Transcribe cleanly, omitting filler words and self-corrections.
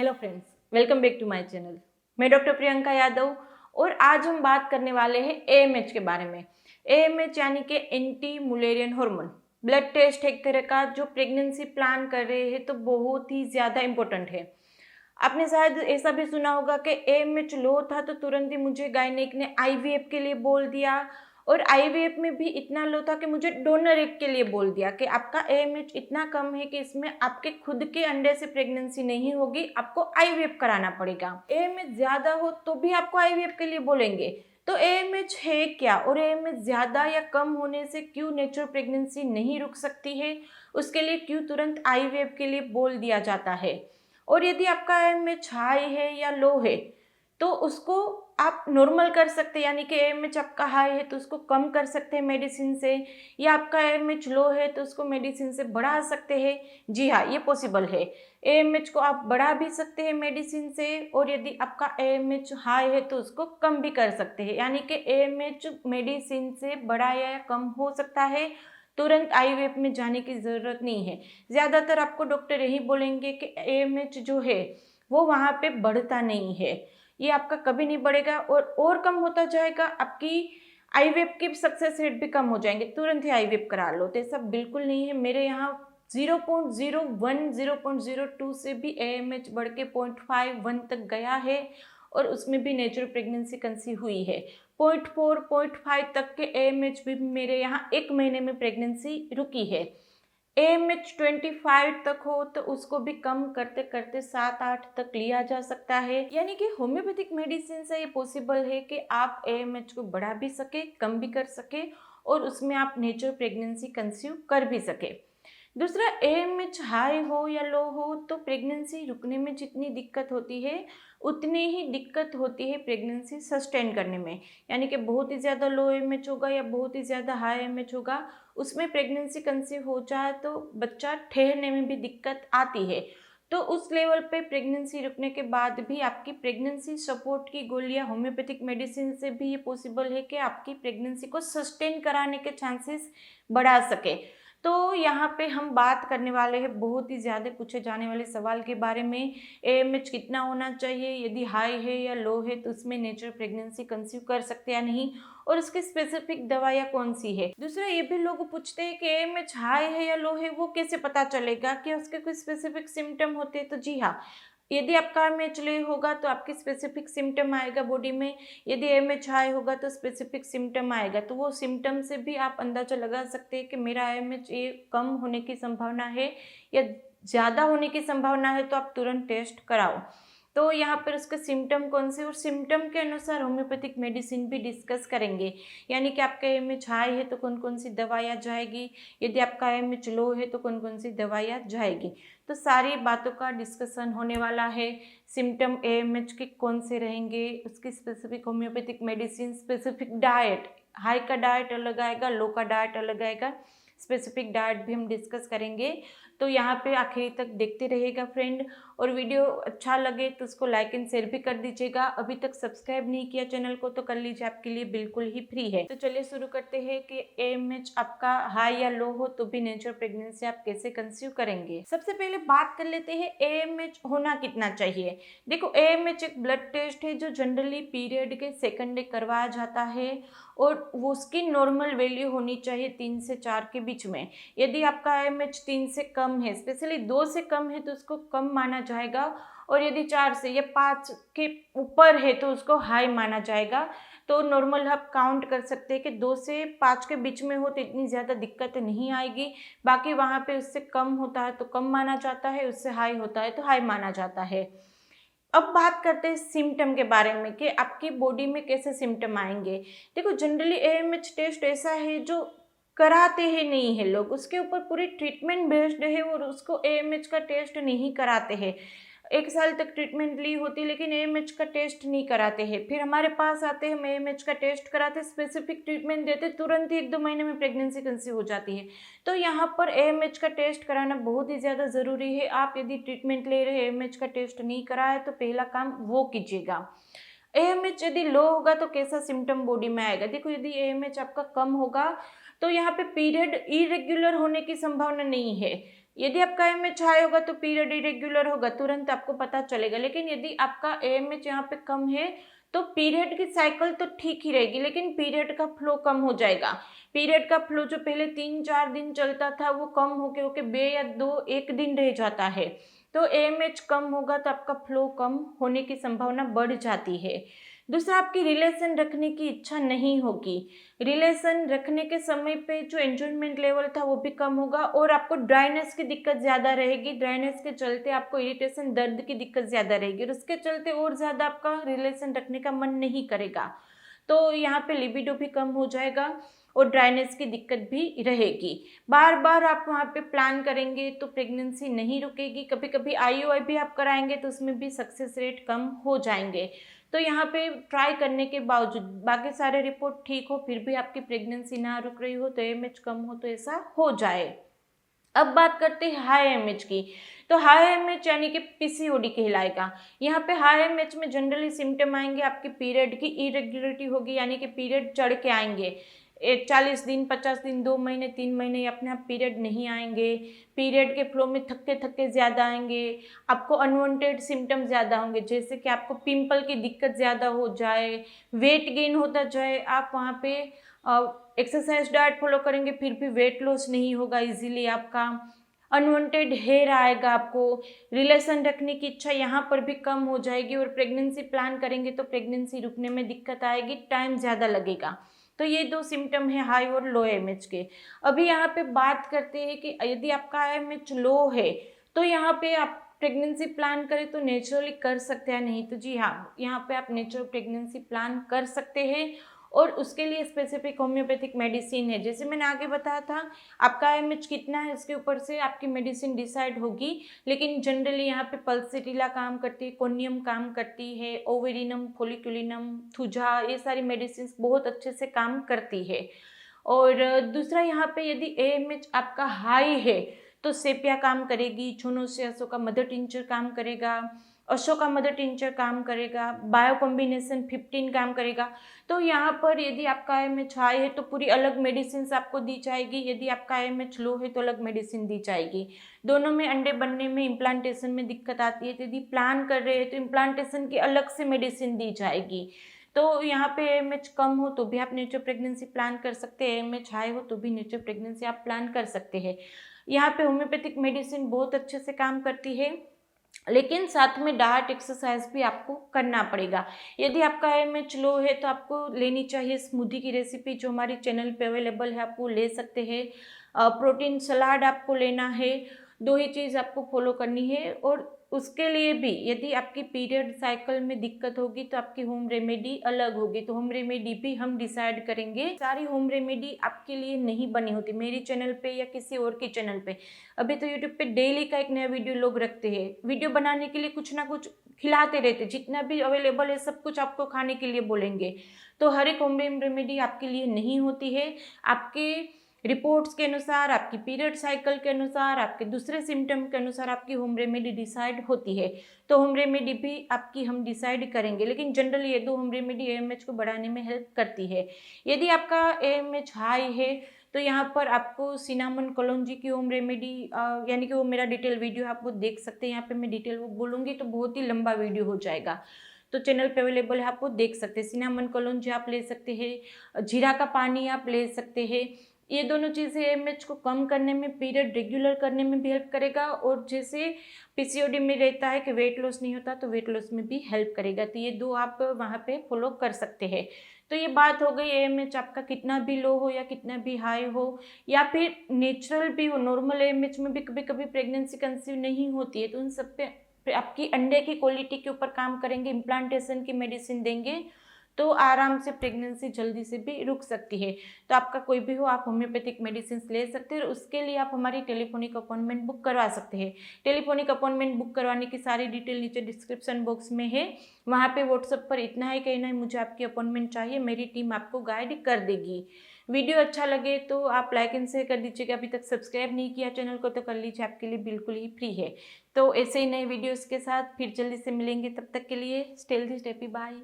Hello friends, welcome back to my channel. मैं doctor Priyanka Yadav और आज हम बात करने वाले हैं एएमएच के बारे में। एएमएच यानी कि anti Mullerian hormone blood test एक तरह का जो प्रेगनेंसी प्लान कर रहे हैं तो बहुत ही ज़्यादा इम्पोर्टेंट है। आपने शायद ऐसा भी सुना होगा कि एएमएच लो था तो तुरंत ही मुझे गायनेक ने आईवीएफ के लिए बोल दिया, और आईवीएफ में भी इतना लो था कि मुझे डोनर एग के लिए बोल दिया कि आपका एएमएच इतना कम है कि इसमें आपके खुद के अंडे से प्रेगनेंसी नहीं होगी, आपको आईवीएफ कराना पड़ेगा। एएमएच ज्यादा हो तो भी आपको आईवीएफ के लिए बोलेंगे। तो एएमएच है क्या, और एएमएच ज्यादा या कम होने से क्यों नेचुरल प्रेगनेंसी नहीं रुक सकती है, उसके लिए क्यों तुरंत आईवीएफ के लिए बोल दिया जाता है, और यदि आपका एएमएच हाई है या लो है तो उसको आप नॉर्मल कर सकते हैं, यानी कि एएमएच आपका हाई है तो उसको कम कर सकते हैं मेडिसिन से, या आपका एएमएच लो है तो उसको मेडिसिन से बढ़ा सकते हैं। जी हाँ, ये पॉसिबल है। एएमएच को आप बढ़ा भी सकते हैं मेडिसिन से, और यदि आपका एएमएच हाई है तो उसको कम भी कर सकते हैं, यानी कि एएमएच मेडिसिन से बढ़ाया या कम हो सकता है। तुरंत आईवीएफ में जाने की ज़रूरत नहीं है। ज़्यादातर आपको डॉक्टर यही बोलेंगे कि एएमएच जो है वो वहाँ पे बढ़ता नहीं है, ये आपका कभी नहीं बढ़ेगा और कम होता जाएगा। आपकी आईवीएफ की सक्सेस रेट भी कम हो जाएंगे, तुरंत ही आईवीएफ करा लो। तो ऐसा बिल्कुल नहीं है। मेरे यहाँ 0.01 0.02 से भी एएमएच बढ़ के 0.51 तक गया है, और उसमें भी नेचुरल प्रेगनेंसी कंसीव हुई है। 0.4 0.5 तक के एएमएच भी मेरे यहाँ एक महीने में प्रेगनेंसी रुकी है। एएमएच 25 तक हो तो उसको भी कम करते करते 7-8 तक लिया जा सकता है, यानी कि होम्योपैथिक मेडिसिन से ये पॉसिबल है कि आप एएमएच को बढ़ा भी सके, कम भी कर सके, और उसमें आप नेचुरल प्रेगनेंसी कंसीव कर भी सके। दूसरा, एएमएच हाई हो या लो हो तो प्रेगनेंसी रुकने में जितनी दिक्कत होती है उतनी ही दिक्कत होती है प्रेगनेंसी सस्टेन करने में, यानी कि बहुत ही ज़्यादा लो एएमएच होगा या बहुत ही ज़्यादा हाई एएमएच होगा, उसमें प्रेगनेंसी कंसीव हो जाए तो बच्चा ठहरने में भी दिक्कत आती है। तो उस लेवल पे प्रेगनेंसी रुकने के बाद भी आपकी प्रेगनेंसी सपोर्ट की गोलियां होम्योपैथिक मेडिसिन से भी ये पॉसिबल है कि आपकी प्रेगनेंसी को सस्टेन कराने के चांसेस बढ़ा सके। तो यहाँ पे हम बात करने वाले हैं बहुत ही ज़्यादा पूछे जाने वाले सवाल के बारे में। एएमएच कितना होना चाहिए, यदि हाई है या लो है तो उसमें नेचुरल प्रेगनेंसी कंसीव कर सकते हैं या नहीं, और उसकी स्पेसिफिक दवाइयाँ कौन सी है। दूसरा, ये भी लोग पूछते हैं कि एएमएच हाई है या लो है वो कैसे पता चलेगा, कि उसके कोई स्पेसिफिक सिम्टम होते हैं। तो जी हाँ, यदि आपका एएमएच लो होगा तो आपकी स्पेसिफिक सिम्टम आएगा बॉडी में, यदि एएमएच हाई होगा तो स्पेसिफिक सिम्टम आएगा। तो वो सिम्टम से भी आप अंदाजा लगा सकते हैं कि मेरा एएमएच ये कम होने की संभावना है या ज़्यादा होने की संभावना है, तो आप तुरंत टेस्ट कराओ। तो यहाँ पर उसके सिम्टम कौन से, और सिम्टम के अनुसार होम्योपैथिक मेडिसिन भी डिस्कस करेंगे, यानी कि आपका एएमएच हाई है तो कौन कौन सी दवाइयाँ जाएगी, यदि आपका एएमएच लो है तो कौन कौन सी दवाइयाँ जाएगी। तो सारी बातों का डिस्कशन होने वाला है। सिम्टम एएमएच के कौन से रहेंगे, उसकी specific homeopathic medicine, specific diet, high का डाइट अलग आएगा, लो का डाइट अलग आएगा, स्पेसिफिक डाइट भी हम डिस्कस करेंगे। तो यहाँ पे आखिर तक देखते रहिएगा फ्रेंड, और वीडियो अच्छा लगे तो उसको लाइक एंड शेयर भी कर दीजिएगा। अभी तक सब्सक्राइब नहीं किया चैनल को तो कर लीजिए, आपके लिए बिल्कुल ही फ्री है। तो चलिए शुरू करते हैं कि एएमएच आपका हाई या लो हो तो भी नेचुरल प्रेगनेंसी आप कैसे कंसीव करेंगे। सबसे पहले बात कर लेते हैं एएमएच होना कितना चाहिए। देखो, एएमएच एक ब्लड टेस्ट है जो जनरली पीरियड के सेकंड डे करवाया जाता है, और वो उसकी नॉर्मल वैल्यू होनी चाहिए 3 से 4 के बीच में। यदि आपका एएमएच 3 से कम है, स्पेशली 2 से कम है तो उसको कम माना जाएगा, और यदि 4 से या 5 के ऊपर है तो उसको हाई माना जाएगा। तो नॉर्मल आप काउंट कर सकते हैं कि 2 से 5 के बीच में हो तो इतनी ज़्यादा दिक्कत नहीं आएगी। बाकी वहाँ पे उससे कम होता है तो कम माना जाता है, उससे हाई होता है तो हाई माना जाता है। अब बात करते हैं सिम्टम के बारे में कि आपकी बॉडी में कैसे सिम्टम आएंगे। देखो, जनरली एएमएच टेस्ट ऐसा है जो कराते हैं नहीं है लोग, उसके ऊपर पूरी ट्रीटमेंट बेस्ड है, और उसको एएमएच का टेस्ट नहीं कराते हैं। 1 साल तक ट्रीटमेंट ली होती लेकिन एएमएच का टेस्ट नहीं कराते हैं। फिर हमारे पास आते हैं, हम एएमएच का टेस्ट कराते, स्पेसिफिक ट्रीटमेंट देते, तुरंत ही 1-2 महीने में प्रेगनेंसी कंसीव हो जाती है। तो यहाँ पर एएमएच का टेस्ट कराना बहुत ही ज़्यादा ज़रूरी है। आप यदि ट्रीटमेंट ले रहे हैं, एएमएच का टेस्ट नहीं कराया तो पहला काम वो कीजिएगा। एएमएच यदि लो होगा तो कैसा सिम्टम बॉडी में आएगा। देखो, यदि एएमएच आपका कम होगा तो यहाँ पे पीरियड इरेगुलर होने की संभावना नहीं है, यदि आपका AMH हाई होगा तो पीरियड इरेग्युलर होगा, तुरंत आपको पता चलेगा। लेकिन यदि आपका AMH यहाँ पे कम है तो पीरियड की साइकिल तो ठीक ही रहेगी, लेकिन पीरियड का फ्लो कम हो जाएगा। पीरियड का फ्लो जो पहले 3-4 दिन चलता था वो कम होके होके 2 या 1 दिन रह जाता है। तो AMH कम होगा तो आपका फ्लो कम होने की संभावना बढ़ जाती है। दूसरा, आपकी रिलेशन रखने की इच्छा नहीं होगी। रिलेशन रखने के समय पे जो एंजॉयमेंट लेवल था वो भी कम होगा और आपको ड्राइनेस की दिक्कत ज़्यादा रहेगी। ड्राइनेस के चलते आपको इरिटेशन, दर्द की दिक्कत ज़्यादा रहेगी और उसके चलते और ज़्यादा आपका रिलेशन रखने का मन नहीं करेगा। तो यहाँ पे लिबिडो भी कम हो जाएगा और ड्राइनेस की दिक्कत भी रहेगी। बार बार आप वहाँ पे प्लान करेंगे तो प्रेगनेंसी नहीं रुकेगी। कभी कभी IUI भी आप कराएंगे तो उसमें भी सक्सेस रेट कम हो जाएंगे। तो यहाँ पे ट्राई करने के बावजूद बाकी सारे रिपोर्ट ठीक हो फिर भी आपकी प्रेगनेंसी ना रुक रही हो तो AMH कम हो तो ऐसा हो जाए। अब बात करते हैं हाई AMH की। तो हाई AMH यानी कि PCOD कहलाएगा। यहाँ पे हाई AMH में जनरली सिम्टम आएंगे, आपके पीरियड की इरेगुलरिटी होगी, यानी कि पीरियड चढ़ के आएंगे। 40 दिन, 50 दिन, 2 महीने, 3 महीने अपने आप पीरियड नहीं आएंगे। पीरियड के फ्लो में थक्के थक्के ज़्यादा आएंगे। आपको अनवांटेड सिम्टम ज़्यादा होंगे, जैसे कि आपको पिंपल की दिक्कत ज़्यादा हो जाए, वेट गेन होता जाए। आप वहाँ पे एक्सरसाइज डाइट फॉलो करेंगे फिर भी वेट लॉस नहीं होगा इजीली आपका। अनवांटेड हेयर आएगा, आपको रिलेशन रखने की इच्छा यहाँ पर भी कम हो जाएगी और प्रेगनेंसी प्लान करेंगे तो प्रेगनेंसी रुकने में दिक्कत आएगी, टाइम ज़्यादा लगेगा। तो ये 2 सिम्टम है हाई और लो AMH के। अभी यहाँ पे बात करते हैं कि यदि आपका AMH लो है तो यहाँ पे आप प्रेगनेंसी प्लान करें तो नेचुरली कर सकते हैं नहीं? तो जी हाँ, यहाँ पे आप नेचुरल प्रेगनेंसी प्लान कर सकते हैं और उसके लिए स्पेसिफिक होम्योपैथिक मेडिसिन है। जैसे मैंने आगे बताया था, आपका AMH कितना है इसके ऊपर से आपकी मेडिसिन डिसाइड होगी, लेकिन जनरली यहाँ पे पल्सेटिला काम करती है, कोनियम काम करती है, ओवेरिनम, फोलिकुलिनम, थुजा, ये सारी मेडिसिन बहुत अच्छे से काम करती है। और दूसरा, यहाँ पे यदि AMH आपका हाई है तो सेपिया काम करेगी, छोनोसियासो का मदर टिंचर काम करेगा, अशोका मदर टिंचर काम करेगा, बायो कॉम्बिनेशन 15 काम करेगा। तो यहाँ पर यदि आपका AMH हाई है तो पूरी अलग मेडिसिन आपको दी जाएगी, यदि आपका AMH लो है तो अलग मेडिसिन दी जाएगी। दोनों में अंडे बनने में, इम्प्लांटेशन में दिक्कत आती है, तो यदि प्लान कर रहे हैं तो इम्प्लांटेशन की अलग से मेडिसिन दी जाएगी। तो यहाँ पे AMH कम हो तो भी आप नेचुरल प्रेगनेंसी प्लान कर सकते हैं, AMH हाई हो तो भी नेचुरल प्रेगनेंसी आप प्लान कर सकते हैं। यहाँ पे होम्योपैथिक मेडिसिन बहुत अच्छे से काम करती है, लेकिन साथ में डाइट, एक्सरसाइज भी आपको करना पड़ेगा। यदि आपका AMH लो है तो आपको लेनी चाहिए स्मूदी की रेसिपी जो हमारी चैनल पे अवेलेबल है, आप वो ले सकते हैं। प्रोटीन सलाद आपको लेना है, 2 ही चीज़ आपको फॉलो करनी है। और उसके लिए भी यदि आपकी पीरियड साइकिल में दिक्कत होगी तो आपकी होम रेमेडी अलग होगी, तो होम रेमेडी भी हम डिसाइड करेंगे। सारी होम रेमेडी आपके लिए नहीं बनी होती मेरी चैनल पे या किसी और के चैनल पे। अभी तो यूट्यूब पे डेली का एक नया वीडियो लोग रखते हैं, वीडियो बनाने के लिए कुछ ना कुछ खिलाते रहते, जितना भी अवेलेबल है सब कुछ आपको खाने के लिए बोलेंगे। तो हर एक होम रेमेडी आपके लिए नहीं होती है। आपके रिपोर्ट्स के अनुसार, आपकी पीरियड साइकिल के अनुसार, आपके दूसरे सिम्टम के अनुसार आपकी होम रेमेडी डिसाइड होती है। तो होम रेमेडी भी आपकी हम डिसाइड करेंगे, लेकिन जनरली ये 2 होम रेमेडी AMH को बढ़ाने में हेल्प करती है। यदि आपका AMH हाई है तो यहाँ पर आपको सिनामन कलौंजी की होम रेमेडी, यानी कि वो मेरा डिटेल वीडियो है, आप वो देख सकते हैं। यहाँ पे मैं डिटेल वो बोलूँगी तो बहुत ही लंबा वीडियो हो जाएगा, तो चैनल पे अवेलेबल है, आप वो देख सकते हैं। सिनामन कलौंजी आप ले सकते हैं, जीरा का पानी आप ले सकते हैं। ये दोनों चीज़ें AMH को कम करने में, पीरियड रेगुलर करने में भी हेल्प करेगा, और जैसे PCOD में रहता है कि वेट लॉस नहीं होता तो वेट लॉस में भी हेल्प करेगा। तो ये 2 आप वहाँ पे फॉलो कर सकते हैं। तो ये बात हो गई AMH आपका कितना भी लो हो या कितना भी हाई हो, या फिर नेचुरल भी हो, नॉर्मल AMH में भी कभी कभी प्रेगनेंसी कंसीव नहीं होती है, तो उन सब पे आपकी अंडे की क्वालिटी के ऊपर काम करेंगे, इम्प्लांटेशन की मेडिसिन देंगे तो आराम से प्रेगनेंसी जल्दी से भी रुक सकती है। तो आपका कोई भी हो, आप होम्योपैथिक मेडिसिन ले सकते हैं, और उसके लिए आप हमारी टेलीफोनिक अपॉइंटमेंट बुक करवा सकते हैं। टेलीफोनिक अपॉइंटमेंट बुक करवाने की सारी डिटेल नीचे डिस्क्रिप्शन बॉक्स में है, वहाँ पे व्हाट्सएप पर इतना ही कहना है मुझे आपकी अपॉइंटमेंट चाहिए, मेरी टीम आपको गाइड कर देगी। वीडियो अच्छा लगे तो आप लाइक एंड शेयर कर दीजिएगा। अभी तक सब्सक्राइब नहीं किया चैनल को तो कर लीजिए, आपके लिए बिल्कुल ही फ्री है। तो ऐसे ही नए वीडियोज़ के साथ फिर जल्दी से मिलेंगे, तब तक के लिए stay healthy, stay happy, bye.